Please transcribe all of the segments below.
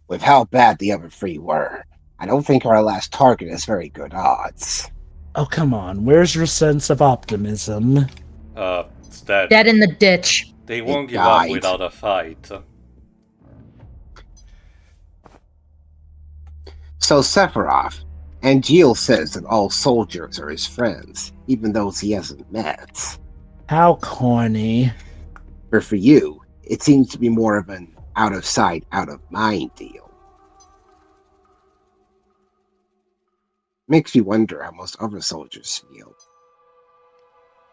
With how bad the other three were, I don't think our last target has very good odds. Oh, come on. Where's your sense of optimism? It's that Dead in the ditch. they won't It give up died. without a fight. So Sephiroth, and Gil says that all soldiers are his friends, even those he hasn't met. How corny. But for you, it seems to be more of an out of sight, out of mind deal. Makes me wonder how most other soldiers feel.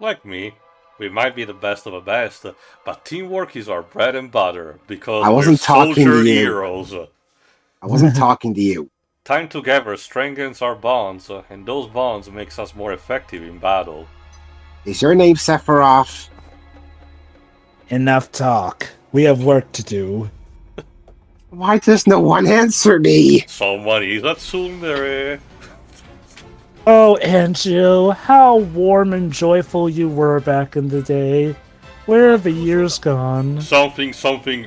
Like me, we might be the best of the best, but teamwork is our bread and butter, because I wasn't we're talking soldier to you. heroes. I wasn't talking to you. Time together strengthens our bonds, and those bonds makes us more effective in battle. Is your name Sephiroth? Enough talk. We have work to do. Why does no one answer me? Someone is a tsundere. Oh, Angel, how warm and joyful you were back in the day. Where have the years gone? Something,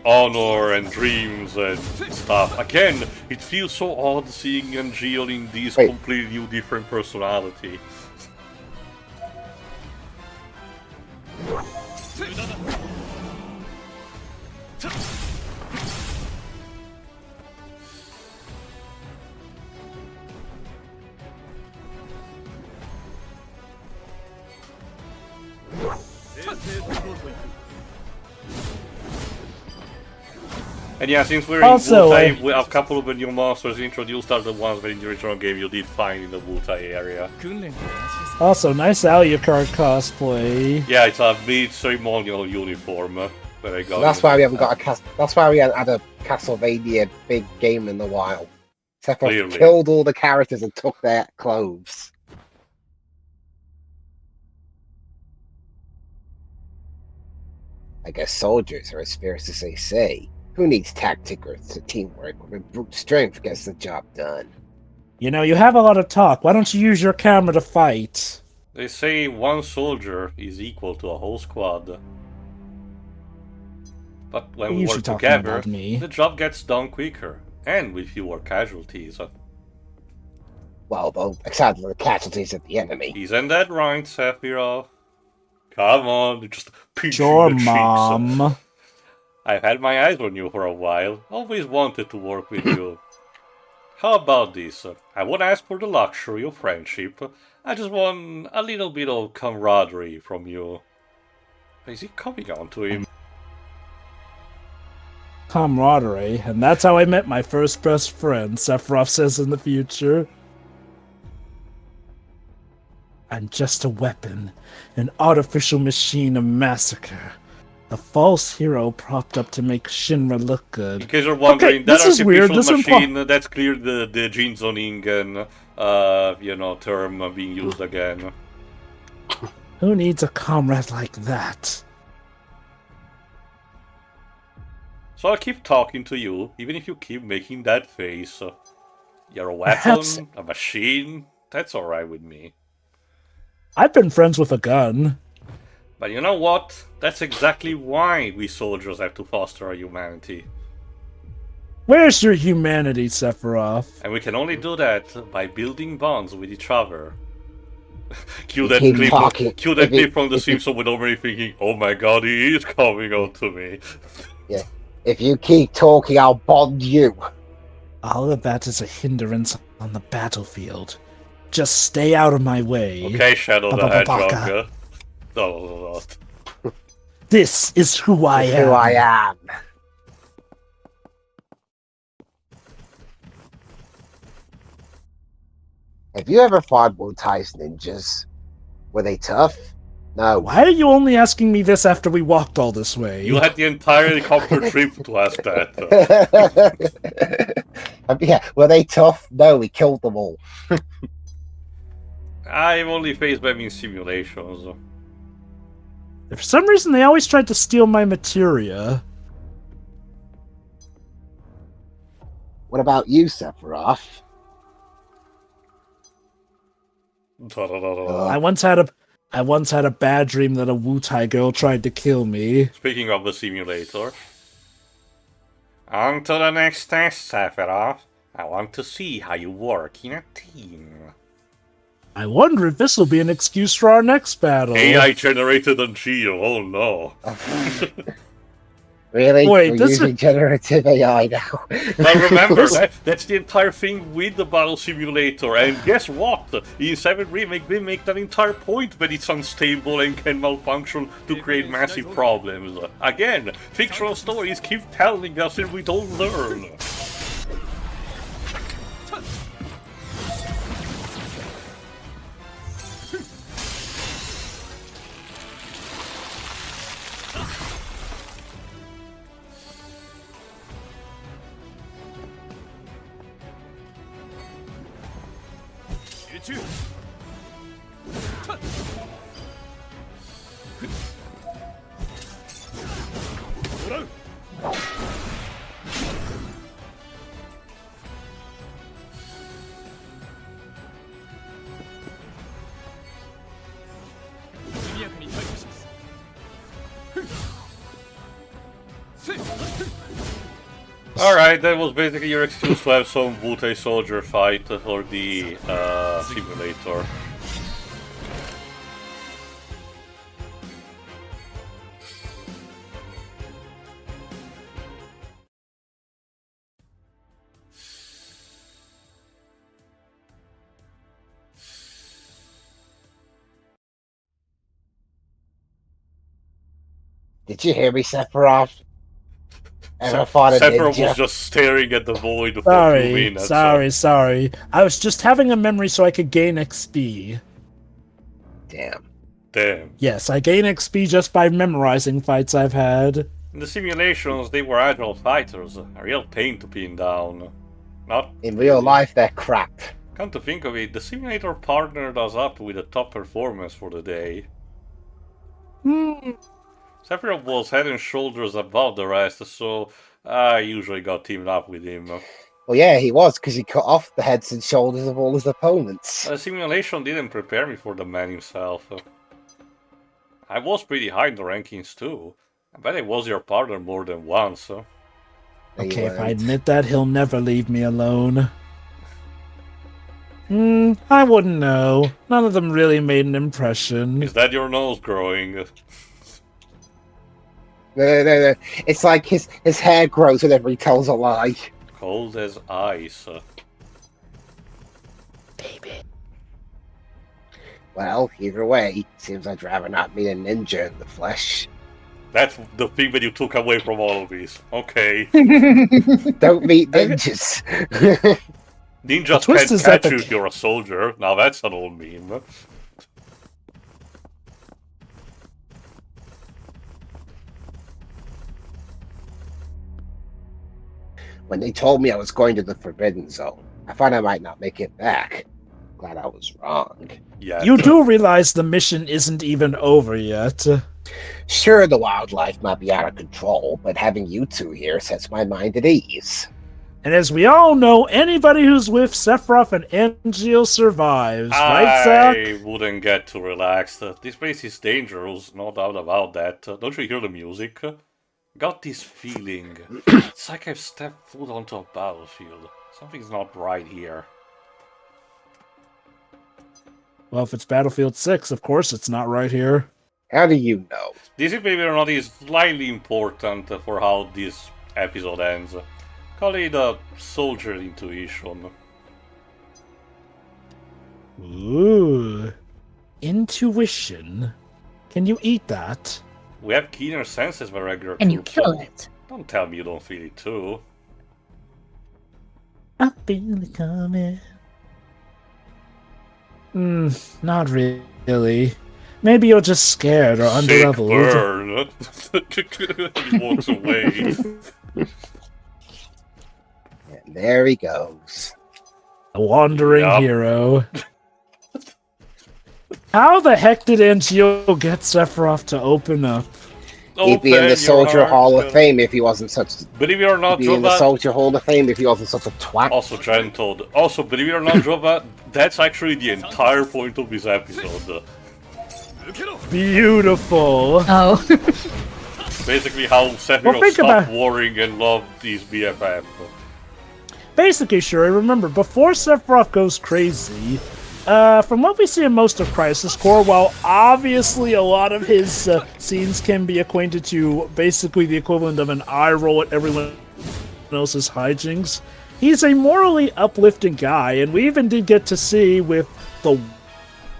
honor and dreams and stuff. Again, it feels so odd seeing Angel in this completely new, different personality. And yeah, since we're Also, in Wutai, we have a couple of the new monsters introduced are the ones that in the original game you did find in the Wutai area. Also, nice Alucard cosplay. Yeah, it's a mid-ceremonial uniform that I got. That's why we haven't got a That's why we haven't had a Castlevania big game in a while. Sephiroth killed all the characters and took their clothes. I guess soldiers are as fierce as they say. Who needs tactic or teamwork when brute strength gets the job done? You know, you have a lot of talk. Why don't you use your camera to fight? They say one soldier is equal to a whole squad. But when we work together, the job gets done quicker, and with fewer casualties. Well, though, except for the casualties of the enemy. Isn't that right, Sephiroth? Come on, just pinching sure, the cheeks. Mom. I've had my eyes on you for a while. Always wanted to work with you. How about this? I won't ask for the luxury of friendship. I just want a little bit of camaraderie from you. Is he coming on to him? Camaraderie, and that's how I met my first best friend, Sephiroth says in the future. I'm just a weapon, an artificial machine of massacre. A false hero propped up to make Shinra look good. In case you're wondering, that artificial machine, that's clear the Jinzoningen, term being used again. Who needs a comrade like that? So I'll keep talking to you, even if you keep making that face. You're a weapon, a machine, that's alright with me. I've been friends with a gun. But you know what? That's exactly why we soldiers have to foster our humanity. Where's your humanity, Sephiroth? And we can only do that by building bonds with each other. Cue that clip from The Simpsons with nobody thinking, oh my god, he is coming on to me. Yeah. If you keep talking, I'll bond you. All of that is a hindrance on the battlefield. Just stay out of my way. Okay, Shadow the Hedgehog. No. This is who I am. Who I am. Have you ever fought Wutai's ninjas? Were they tough? No. Why are you only asking me this after we walked all this way? You had the entire helicopter trip to ask that. Yeah, were they tough? No, we killed them all. I've only faced them in simulations. For some reason, they always tried to steal my materia. What about you, Sephiroth? I once had a bad dream that a Wutai girl tried to kill me. Speaking of the simulator, On to the next test, Sephiroth. I want to see how you work in a team. I wonder if this will be an excuse for our next battle. AI generated on Geo, oh no. Really? Wait, We're this using generative AI now. Well, remember, that's the entire thing with the battle simulator, and guess what? In 7 Remake, they make that entire point when it's unstable and can malfunction to create massive problems. Again, fictional stories keep telling us and we don't learn. Alright, that was basically your excuse to have some Wutai soldier fight for the simulator. Did you hear me, Sephiroth? Ever fought a Sephiroth ninja? was just staring at the void for 2 minutes. Sorry. I was just having a memory so I could gain XP. Damn. Yes, I gain XP just by memorizing fights I've had. In the simulations, they were agile fighters, a real pain to pin down. Not In real life, they're crap. Come to think of it, the simulator partnered us up with a top performance for the day. Sephiroth was head and shoulders above the rest, so I usually got teamed up with him. Well, yeah, he was, because he cut off the heads and shoulders of all his opponents. The simulation didn't prepare me for the man himself. I was pretty high in the rankings too. I bet I was your partner more than once. Okay, if I admit that, he'll never leave me alone. I wouldn't know. None of them really made an impression. Is that your nose growing? No. It's like his hair grows whenever he tells a lie. Cold as ice. Baby. Well, either way, seems I'd rather not meet a ninja in the flesh. That's the thing that you took away from all of these. Okay. Don't meet ninjas. Ninjas twist can't is that catch you if you're a soldier. Now that's an old meme. When they told me I was going to the Forbidden Zone, I thought I might not make it back. Glad I was wrong. Yeah. You do realize the mission isn't even over yet. Sure, the wildlife might be out of control, but having you two here sets my mind at ease. And as we all know, anybody who's with Sephiroth and Angeal survives, right, Zach? I wouldn't get too relaxed. This place is dangerous, no doubt about that. Don't you hear the music? Got this feeling. It's like I've stepped foot onto a battlefield. Something's not right here. Well, if it's Battlefield 6, of course it's not right here. How do you know? This is maybe or not is slightly important for how this episode ends. Call it a soldier intuition. Ooh. Intuition. Can you eat that? We have keener senses than regular And you troops. kill it. Don't tell me you don't feel it too. I feel it coming. Not really. Maybe you're just scared or Sick underleveled. burn. He walks away. And there he goes. A wandering Yup. hero. How the heck did Angeal get Sephiroth to open up? He'd be in Open the your Soldier heart, Hall of Fame if he wasn't such. Believe it or not, He'd be in the Jova. Soldier Hall of Fame if he wasn't such a twat. Also, gentled. Also, believe it or not, Jova, that's actually the entire point of this episode. Beautiful. Oh. Basically how Sephiroth stopped warring and loved his BFF. Basically, Shuri, remember, before Sephiroth goes crazy, from what we see in most of Crisis Core, while obviously a lot of his scenes can be acquainted to basically the equivalent of an eye roll at everyone else's hijinks, he's a morally uplifting guy, and we even did get to see with the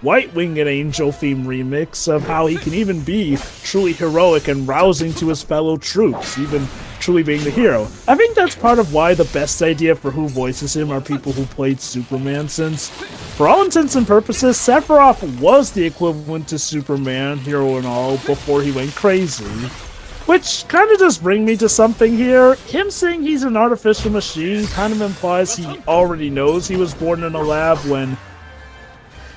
White Winged Angel theme remix of how he can even be truly heroic and rousing to his fellow troops, even truly being the hero. I think that's part of why the best idea for who voices him are people who played Superman, since, for all intents and purposes, Sephiroth was the equivalent to Superman, hero and all, before he went crazy. Which kind of does bring me to something here. Him saying he's an artificial machine kind of implies he already knows he was born in a lab when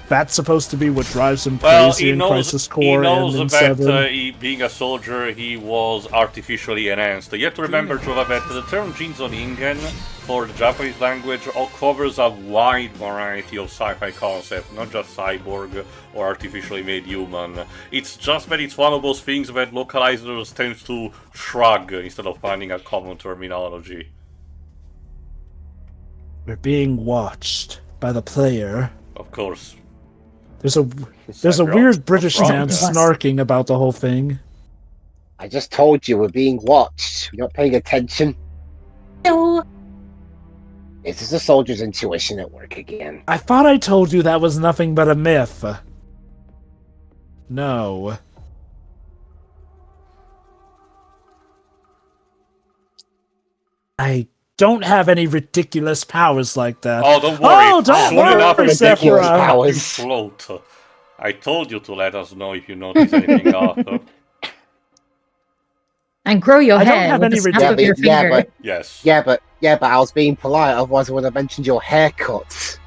that's supposed to be what drives him crazy in Crisis Core and in 7. Being a soldier, he was artificially enhanced. You have to remember, Jova, that the term Jinzoningen for the Japanese language covers a wide variety of sci-fi concepts, not just cyborg or artificially made human. It's just that it's one of those things that localizers tend to shrug instead of finding a common terminology. We're being watched by the player. Of course. There's a weird British man snarking about the whole thing. I just told you we're being watched. You're not paying attention. No. This is the soldier's intuition at work again. I thought I told you that was nothing but a myth. No. I don't have any ridiculous powers like that. Oh, don't worry. Oh, don't worry, Sephiroth. Float. I told you to let us know if you notice anything off. And grow your I hair. don't have any snap of your finger. Yes. Yeah, but I was being polite. Otherwise, I would have mentioned your haircut.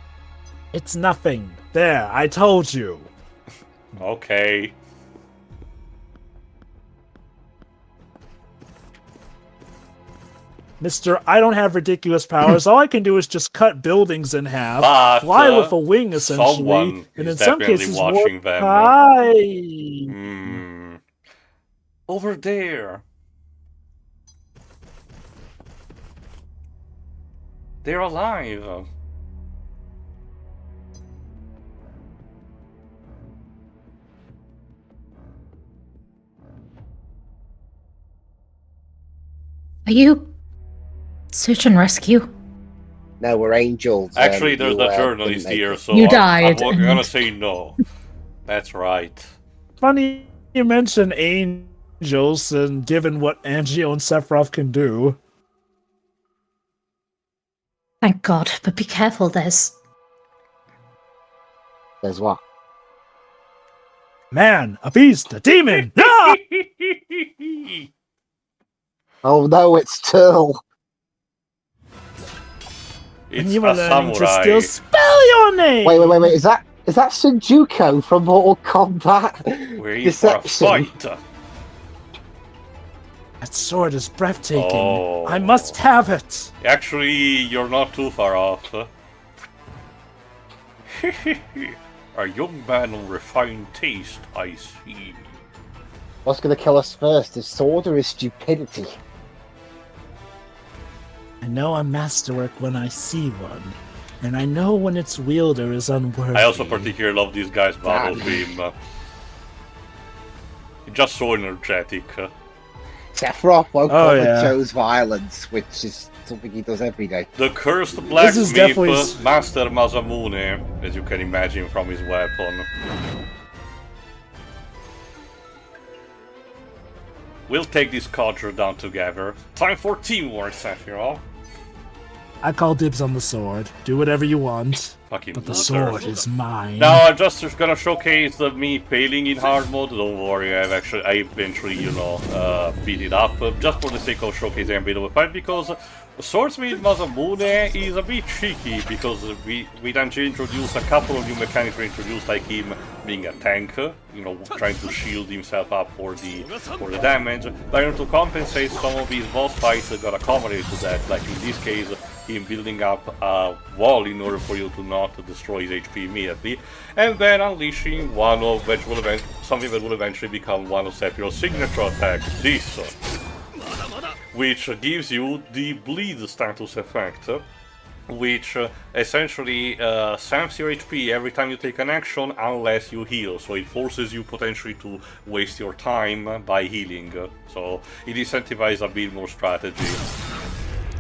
It's nothing. There, I told you. Okay. Mister, I don't have ridiculous powers. All I can do is just cut buildings in half, But, fly with a wing, essentially, and in some cases, watching them. Hi. Over there. They're alive. Are you search and rescue? No, we're angels. Actually, there's a journalist here, so You died. I'm gonna say no. That's right. Funny you mention angels, and given what Angio and Sephiroth can do. Thank God, but be careful, there's what? Man, a beast, a demon! Ah! Oh no, it's Turl. It's you were a learning samurai. to still spell your name! Wait, is that Shinjuko from Mortal Kombat? We're here for a fight. That sword is breathtaking. Oh. I must have it. Actually, you're not too far off. A young man of refined taste, I see. What's gonna kill us first, his sword or his stupidity? I know a masterwork when I see one, and I know when its wielder is unworthy. I also particularly love this guy's battle theme. Just so energetic. Sephiroth woke up yeah. and chose violence, which is something he does every day. The cursed This is definitely blacksmith, Master Masamune, as you can imagine from his weapon. We'll take this codger down together. Time for teamwork, Sephiroth. I call dibs on the sword. Do whatever you want. Fucking But the loser. sword is mine. Now I'm just gonna showcase me failing in hard mode. Don't worry, I eventually, beat it up just for the sake of showcasing a bit of a fight, because Swordsmith Masamune is a bit tricky, because we then introduced a couple of new mechanics we introduced, like him being a tank, trying to shield himself up for the damage. But to compensate, some of his boss fights got accommodated to that, like in this case, him building up a wall in order for you to not destroy his HP immediately, and then unleashing something that will eventually become one of Sephiroth's signature attacks, this, which gives you the bleed status effect, which essentially saps your HP every time you take an action unless you heal, so it forces you potentially to waste your time by healing, so it incentivizes a bit more strategy.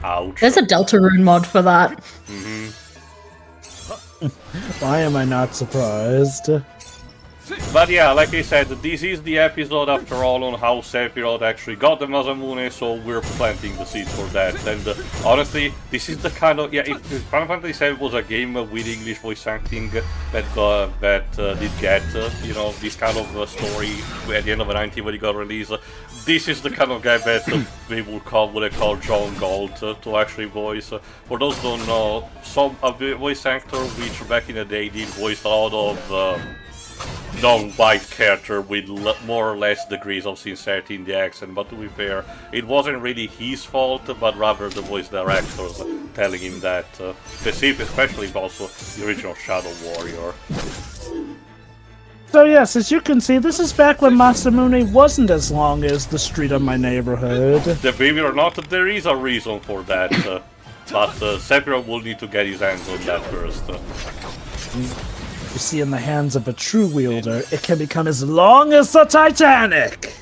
Ouch. There's a Deltarune mod for that. Why am I not surprised? But yeah, like I said, this is the episode after all on how Sephiroth actually got the Masamune, so we're planting the seeds for that. And honestly, this is the kind of... Yeah, if Final Fantasy VII was a game with English voice acting that did get, you know, this kind of story at the end of the 90s when it got released, this is the kind of guy that they would call John Galt to actually voice. For those who don't know, a voice actor which back in the day did voice a lot of... non-white character with more or less degrees of sincerity in the accent, but to be fair, it wasn't really his fault, but rather the voice directors telling him that, especially also the original Shadow Warrior. So yes, as you can see, this is back when Masamune wasn't as long as the street of my neighborhood. Believe it or not, there is a reason for that, but Sephiroth will need to get his hands on that first. You see, in the hands of a true wielder, it can become as long as the Titanic!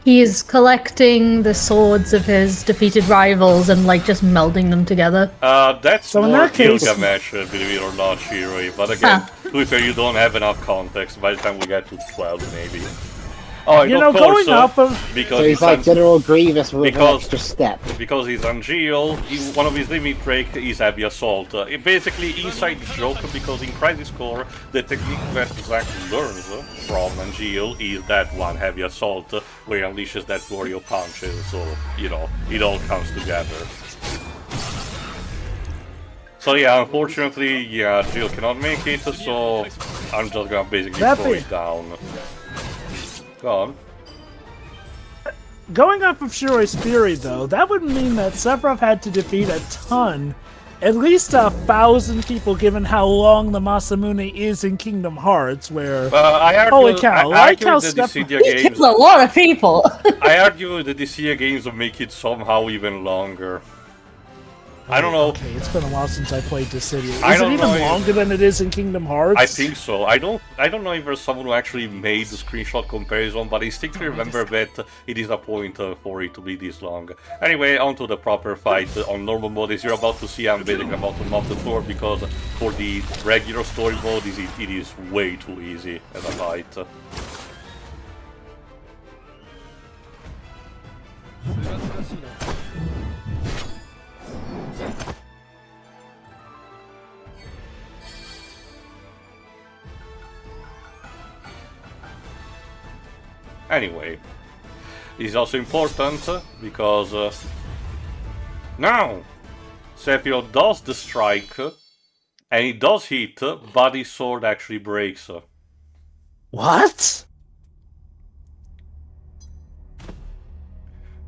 He's collecting the swords of his defeated rivals and, like, just melding them together. That's so more in that case... Gilgamesh, believe it or not, Shiroi. But again, to be fair, you don't have enough context by the time we get to 12, maybe. Oh, you know, course, going up of... because so he's like General Grievous with an extra step. Because he's Angeal, one of his limit break is Heavy Assault. Basically, inside joke, because in Crisis Core, the technique that Zack learns from Angeal is that one, Heavy Assault, where he unleashes that warrior punches, so, you know, it all comes together. So yeah, unfortunately, yeah, Jill cannot make it, so I'm just gonna basically throw it down. Go on. Going off of Shiroi's theory, though, that would mean that Sephiroth had to defeat a ton, at least 1,000 people, given how long the Masamune is in Kingdom Hearts, where... holy cow, I like how Sephiroth... He kills a lot of people! I argue the Dissidia games will make it somehow even longer. I don't know. Okay, it's been a while since I played Dissidia. Is it even longer than it is in Kingdom Hearts? I think so. I don't know if there's someone who actually made the screenshot comparison, but I distinctly remember that it is a point for it to be this long. Anyway, on to the proper fight on normal mode. As you're about to see, I'm basically about to mop the floor because for the regular story mode, it is way too easy as a fight. Anyway, this is also important because now Sephiroth does the strike and it does hit, but his sword actually breaks. What?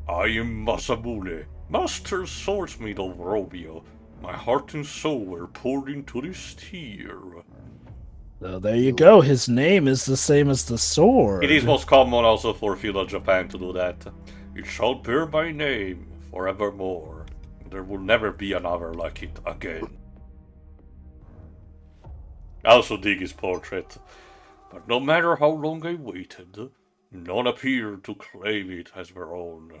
I am Masamune, master swordsmith of Robio. My heart and soul were poured into this tear. So there you go, his name is the same as the sword. It is most common also for feudal Japan to do that. It shall bear my name forevermore. There will never be another like it again. I also dig his portrait. But no matter how long I waited, none appeared to claim it as their own.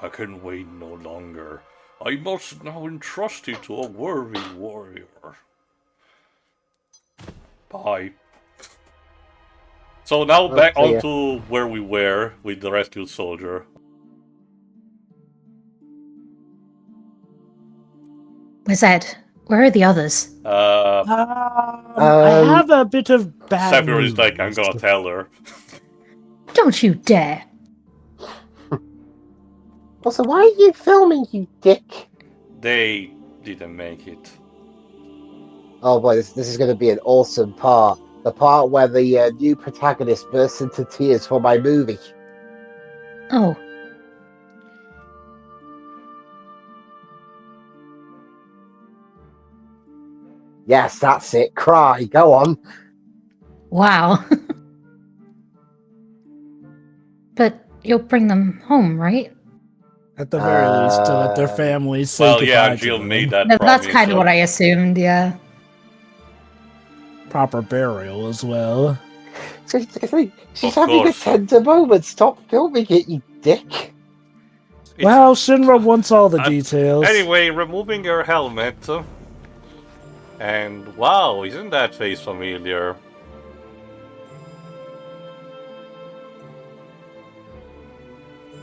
I can wait no longer. I must now entrust it to a worthy warrior. Bye. So now back onto where we were with the rescued soldier. Where's Ed? Where are the others? I have a bit of bad Sephiroth news. is like, I'm gonna tell her. Don't you dare. Also, why are you filming, you dick? They didn't make it. Oh boy, this is going to be an awesome part. The part where the new protagonist bursts into tears for my movie. Oh. Yes, that's it. Cry. Go on. Wow. But you'll bring them home, right? At the very least, to let their families say Well, yeah, goodbye Jill to made them. that That's promise. kind of what I assumed, yeah. Proper burial as well. She's Of having a course. tender moment. Stop filming it, you dick. Well, Shinra wants all the details. Anyway, removing your helmet. And wow, isn't that face familiar?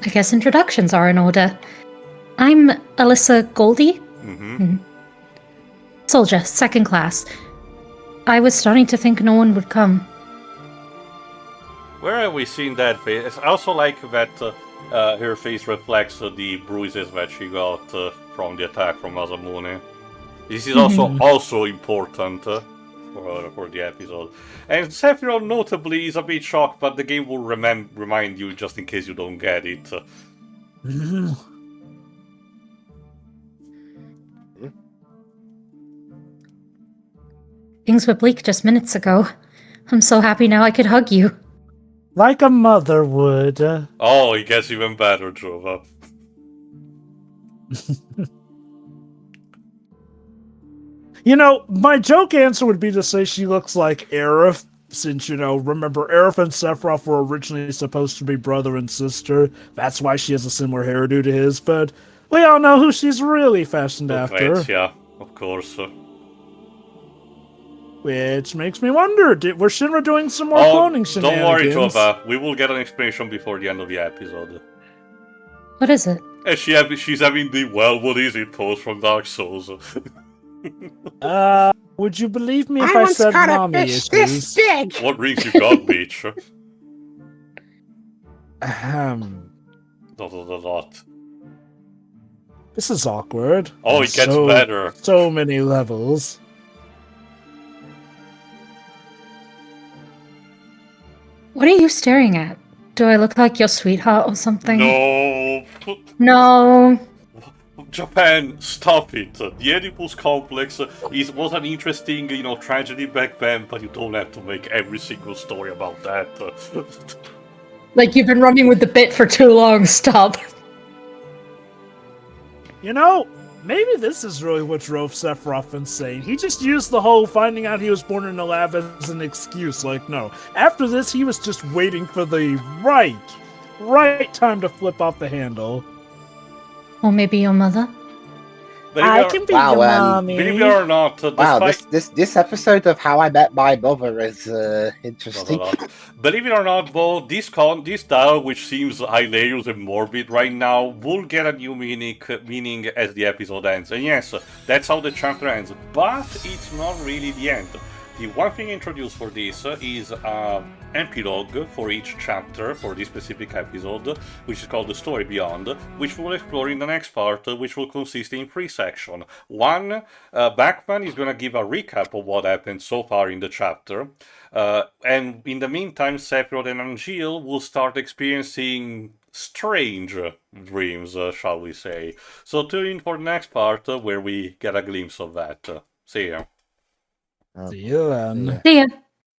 I guess introductions are in order. I'm Alyssa Goldie. Soldier, 2nd class. I was starting to think no one would come. Where have we seen that face? It's also like that her face reflects the bruises that she got from the attack from Masamune. This is also important for the episode. And Sephiroth notably is a bit shocked, but the game will remind you just in case you don't get it. Things were bleak just minutes ago. I'm so happy now I could hug you. Like a mother would. Oh, it gets even better, Jova. You know, my joke answer would be to say she looks like Aerith, since, remember, Aerith and Sephiroth were originally supposed to be brother and sister. That's why she has a similar hairdo to his, but we all know who she's really fashioned after. Yeah, of course. Which makes me wonder, were Shinra doing some more cloning shenanigans? Don't worry, Jova. We will get an explanation before the end of the episode. What is it? And she's having the, well, what is it pose from Dark Souls. Would you believe me if I said mommy issues? This big. What rings you got, bitch? Dot. This is awkward. Oh, it gets better. So many levels. What are you staring at? Do I look like your sweetheart or something? No. No. Japan, stop it. The Oedipus complex was an interesting, tragedy back then, but you don't have to make every single story about that. Like you've been running with the bit for too long, stop. Maybe this is really what drove Sephiroth insane. He just used the whole finding out he was born in a lab as an excuse. Like, no. After this, he was just waiting for the right time to flip off the handle. Or maybe your mother? I can be your mommy. Believe it or not, this episode of How I Met My Mother is interesting. Believe it or not, though, this dialogue, which seems hilarious and morbid right now, will get a new meaning as the episode ends. And yes, that's how the chapter ends. But it's not really the end. The one thing introduced for this is an epilogue for each chapter for this specific episode, which is called The Story Beyond, which we'll explore in the next part, which will consist in 3 sections. One, Backman is going to give a recap of what happened so far in the chapter, and in the meantime, Sephiroth and Angeal will start experiencing strange dreams, shall we say. So tune in for the next part, where we get a glimpse of that. See ya. See you then. See ya.